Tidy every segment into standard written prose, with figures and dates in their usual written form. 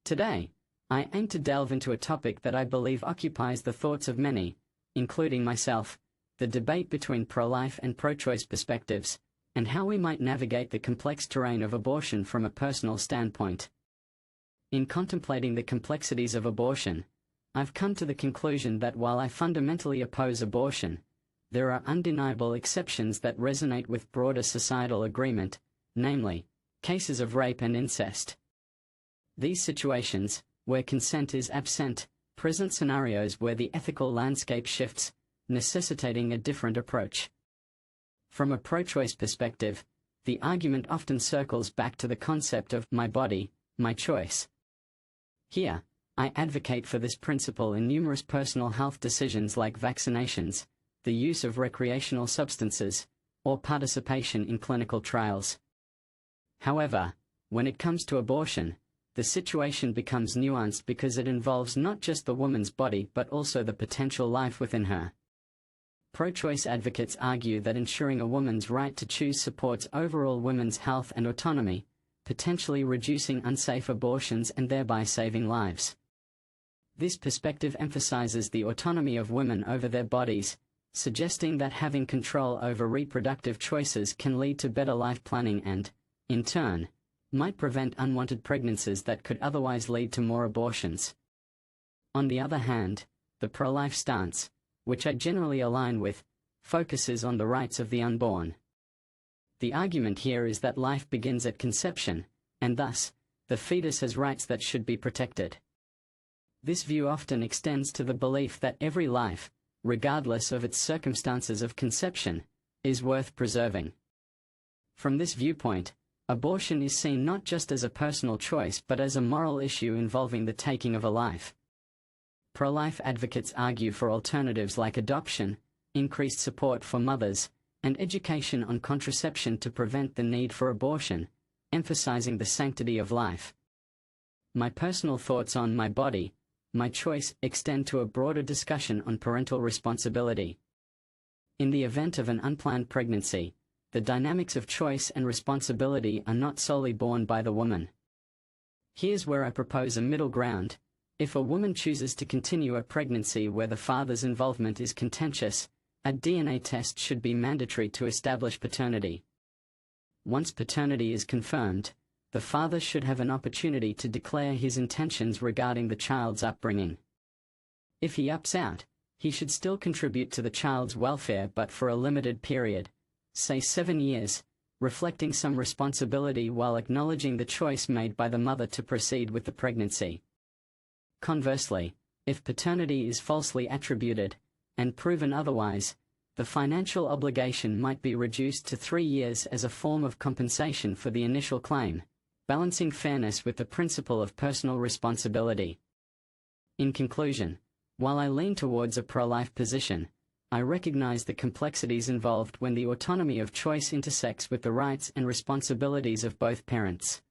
Today, I aim to delve into a topic that I believe occupies the thoughts of many, including myself, the debate between pro-life and pro-choice perspectives, and how we might navigate the complex terrain of abortion from a personal standpoint. In contemplating the complexities of abortion, I've come to the conclusion that while I fundamentally oppose abortion, there are undeniable exceptions that resonate with broader societal agreement, namely, cases of rape and incest. These situations, where consent is absent, present scenarios where the ethical landscape shifts, necessitating a different approach. From a pro-choice perspective, the argument often circles back to the concept of my body, my choice. Here, I advocate for this principle in numerous personal health decisions like vaccinations, the use of recreational substances, or participation in clinical trials. However, when it comes to abortion, the situation becomes nuanced because it involves not just the woman's body but also the potential life within her. Pro-choice advocates argue that ensuring a woman's right to choose supports overall women's health and autonomy, potentially reducing unsafe abortions and thereby saving lives. This perspective emphasizes the autonomy of women over their bodies, suggesting that having control over reproductive choices can lead to better life planning and, in turn, might prevent unwanted pregnancies that could otherwise lead to more abortions. On the other hand, the pro-life stance, which I generally align with, focuses on the rights of the unborn. The argument here is that life begins at conception, and thus, the fetus has rights that should be protected. This view often extends to the belief that every life, regardless of its circumstances of conception, is worth preserving. From this viewpoint, abortion is seen not just as a personal choice but as a moral issue involving the taking of a life. Pro-life advocates argue for alternatives like adoption, increased support for mothers, and education on contraception to prevent the need for abortion, emphasizing the sanctity of life. My personal thoughts on my body, my choice extend to a broader discussion on parental responsibility. In the event of an unplanned pregnancy, the dynamics of choice and responsibility are not solely borne by the woman. Here's where I propose a middle ground. If a woman chooses to continue a pregnancy where the father's involvement is contentious, a DNA test should be mandatory to establish paternity. Once paternity is confirmed, the father should have an opportunity to declare his intentions regarding the child's upbringing. If he opts out, he should still contribute to the child's welfare but for a limited period, say 7 years, reflecting some responsibility while acknowledging the choice made by the mother to proceed with the pregnancy. Conversely, if paternity is falsely attributed, and proven otherwise, the financial obligation might be reduced to 3 years as a form of compensation for the initial claim, balancing fairness with the principle of personal responsibility. In conclusion, while I lean towards a pro-life position, I recognize the complexities involved when the autonomy of choice intersects with the rights and responsibilities of both parents.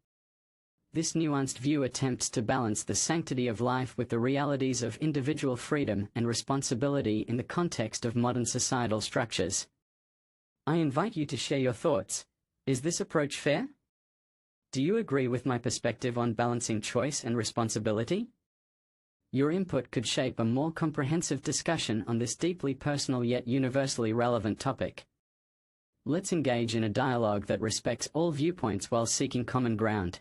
This nuanced view attempts to balance the sanctity of life with the realities of individual freedom and responsibility in the context of modern societal structures. I invite you to share your thoughts. Is this approach fair? Do you agree with my perspective on balancing choice and responsibility? Your input could shape a more comprehensive discussion on this deeply personal yet universally relevant topic. Let's engage in a dialogue that respects all viewpoints while seeking common ground.